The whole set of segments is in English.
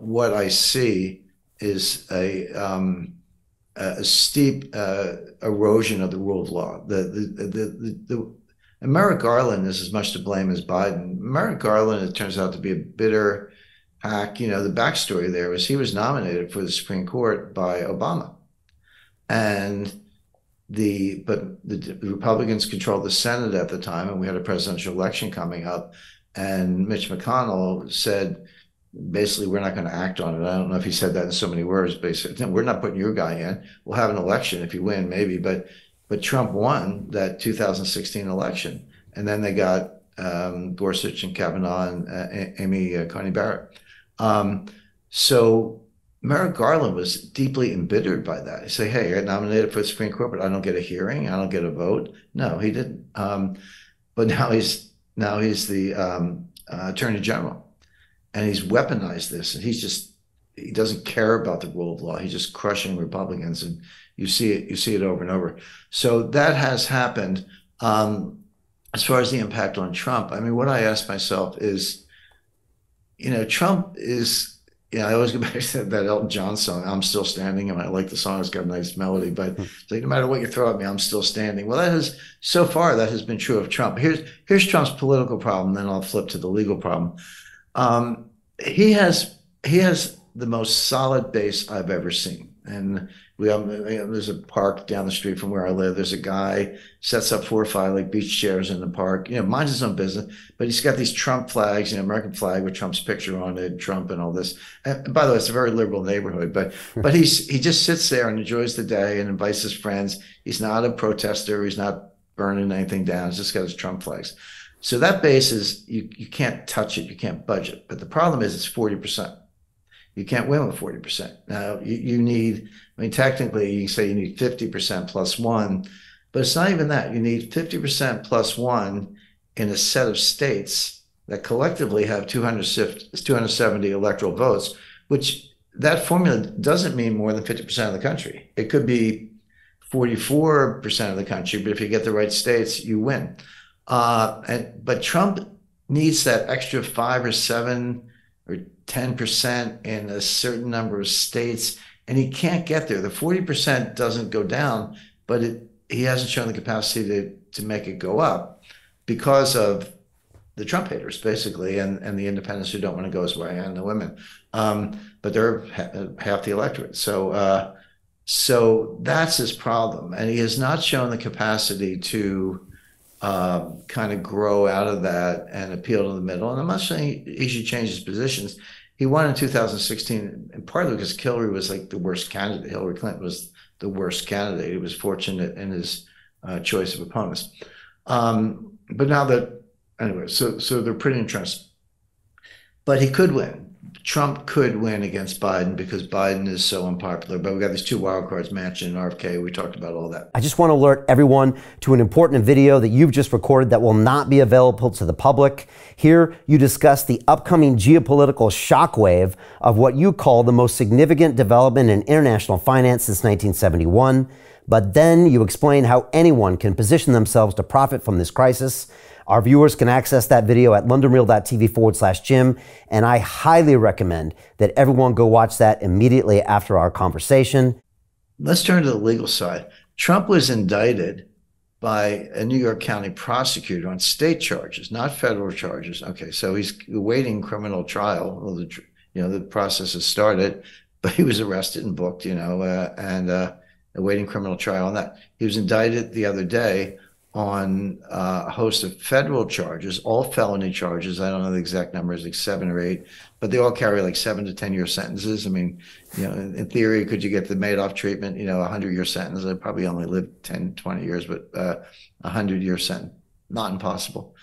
what I see is a steep erosion of the rule of law. And Merrick Garland is as much to blame as Biden. Merrick Garland, it turns out to be a bitter hack. You know, the backstory there was he was nominated for the Supreme Court by Obama, and the Republicans controlled the Senate at the time, and we had a presidential election coming up, and Mitch McConnell said, basically, we're not going to act on it. I don't know if he said that in so many words, but he said, no, we're not putting your guy in. We'll have an election if you win, maybe. But Trump won that 2016 election. And then they got Gorsuch and Kavanaugh and Amy Coney Barrett. So Merrick Garland was deeply embittered by that. He said, hey, I got nominated for the Supreme Court, but I don't get a hearing. I don't get a vote. No, he didn't. But now he's the Attorney General. And he's weaponized this, and he doesn't care about the rule of law. He's just crushing Republicans, and you see it over and over. So that has happened. As far as the impact on Trump, I mean, what I ask myself is, Trump is, I always go back to that Elton John song, I'm Still Standing, and I like the song, it's got a nice melody, but it's like, no matter what you throw at me, I'm still standing. Well, so far, that has been true of Trump. Here's Trump's political problem, then I'll flip to the legal problem. He has the most solid base I've ever seen. And there's a park down the street from where I live. There's a guy sets up 4 or 5 like beach chairs in the park, minds his own business, but he's got these Trump flags, American flag with Trump's picture on it, Trump and all this. And by the way, it's a very liberal neighborhood, but he just sits there and enjoys the day and invites his friends. He's not a protester. He's not burning anything down. He's just got his Trump flags. So that base is, you can't touch it, you can't budge it. But the problem is it's 40%. You can't win with 40%. Now, you need, technically you can say you need 50% plus one, but it's not even that. You need 50% plus one in a set of states that collectively have 270 electoral votes, which that formula doesn't mean more than 50% of the country. It could be 44% of the country, but if you get the right states, you win. But Trump needs that extra 5 or 7 or 10% in a certain number of states, and he can't get there. The 40% doesn't go down, but he hasn't shown the capacity to make it go up because of the Trump haters, basically, and the independents who don't want to go his way, and the women. But they're half the electorate. So that's his problem, and he has not shown the capacity to kind of grow out of that and appeal to the middle. And I'm not saying he should change his positions. He won in 2016, and partly because Hillary was like the worst candidate. Hillary Clinton was the worst candidate. He was fortunate in his choice of opponents. But now that, anyway, so they're pretty entrenched. But he could win. Trump could win against Biden because Biden is so unpopular. But we got these 2 wild cards, Manchin and RFK. We talked about all that. I just want to alert everyone to an important video that you've just recorded that will not be available to the public. Here, you discuss the upcoming geopolitical shockwave of what you call the most significant development in international finance since 1971. But then you explain how anyone can position themselves to profit from this crisis. Our viewers can access that video at londonreal.tv/Jim, and I highly recommend that everyone go watch that immediately after our conversation. Let's turn to the legal side. Trump was indicted by a New York County prosecutor on state charges, not federal charges. Okay, so he's awaiting criminal trial. Well, the process has started, but he was arrested and booked, and awaiting criminal trial on that. He was indicted the other day on a host of federal charges, all felony charges. I don't know the exact numbers, like 7 or 8, but they all carry like 7 to 10-year sentences. I mean, in theory, could you get the Madoff treatment, a 100-year sentence? I'd probably only live 10, 20 years, but 100-year sentence, not impossible.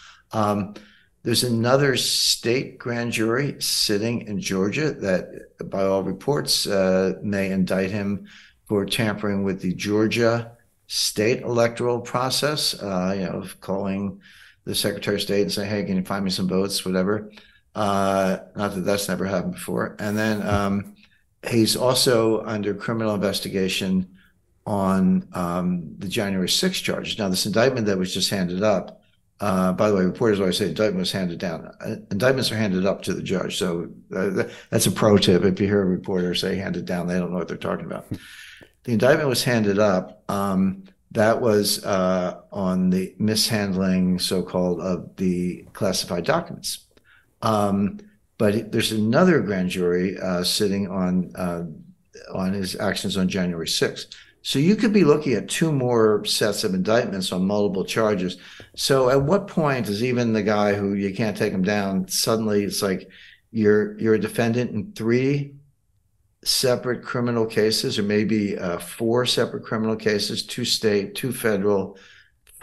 There's another state grand jury sitting in Georgia that, by all reports, may indict him for tampering with the Georgia state electoral process, calling the Secretary of State and saying, hey, can you find me some votes, whatever. Not that that's never happened before. And then he's also under criminal investigation on the January 6th charges. Now, this indictment that was just handed up By the way, reporters always say indictment was handed down. Indictments are handed up to the judge. So that's a pro tip. If you hear a reporter say handed down, they don't know what they're talking about. The indictment was handed up. That was on the mishandling, so-called, of the classified documents. But there's another grand jury sitting on his actions on January 6th. So you could be looking at two more sets of indictments on multiple charges. So at what point is even the guy who you can't take him down, suddenly it's like you're a defendant in three separate criminal cases, or maybe four separate criminal cases, two state, two federal,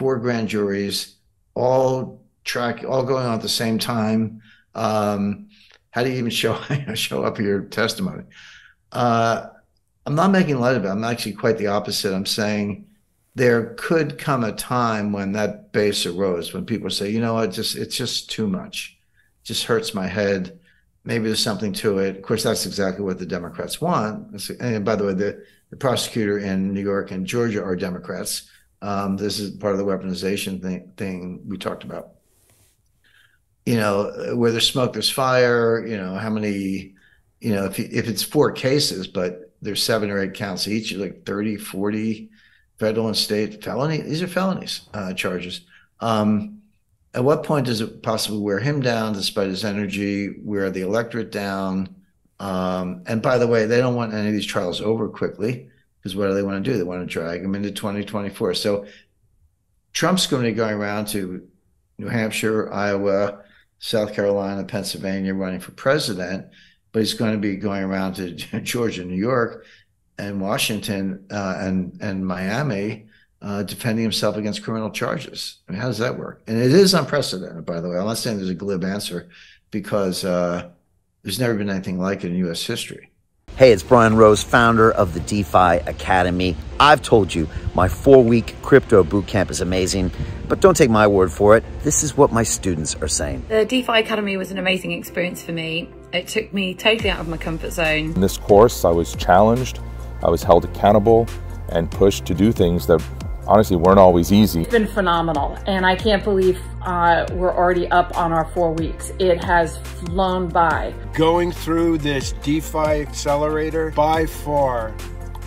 four grand juries, all going on at the same time. How do you even show up your testimony? I'm not making light of it. I'm actually quite the opposite. I'm saying there could come a time when that base erodes, when people say, you know what, it's just too much. It just hurts my head. Maybe there's something to it. Of course, that's exactly what the Democrats want. And by the way, the prosecutor in New York and Georgia are Democrats. This is part of the weaponization thing we talked about. You know, where there's smoke, there's fire. You know, how many, you know, if it's four cases, but there's 7 or 8 counts each, like 30, 40 federal and state felony. These are felonies, charges. At what point does it possibly wear him down, despite his energy, wear the electorate down? And by the way, they don't want any of these trials over quickly, because what do they want to do? They want to drag him into 2024. So Trump's going to be going around to New Hampshire, Iowa, South Carolina, Pennsylvania, running for president. But he's going to be going around to Georgia, New York, and Washington, and Miami, defending himself against criminal charges. I mean, how does that work? And it is unprecedented, by the way. I'm not saying there's a glib answer, because there's never been anything like it in U.S. history. Hey, it's Brian Rose, founder of the DeFi Academy. I've told you my 4-week crypto bootcamp is amazing, but don't take my word for it. This is what my students are saying. The DeFi Academy was an amazing experience for me. It took me totally out of my comfort zone. In this course, I was challenged, I was held accountable, and pushed to do things that honestly weren't always easy. It's been phenomenal, and I can't believe we're already up on our 4 weeks. It has flown by. Going through this DeFi accelerator by far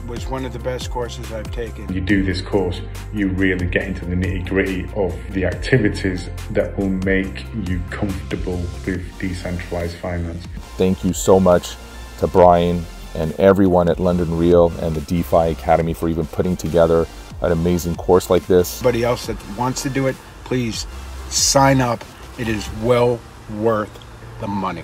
was one of the best courses I've taken. You do this course, you really get into the nitty-gritty of the activities that will make you comfortable with decentralized finance. Thank you so much to Brian and everyone at London Real and the DeFi Academy for even putting together an amazing course like this. Anybody else that wants to do it, please sign up. It is well worth the money.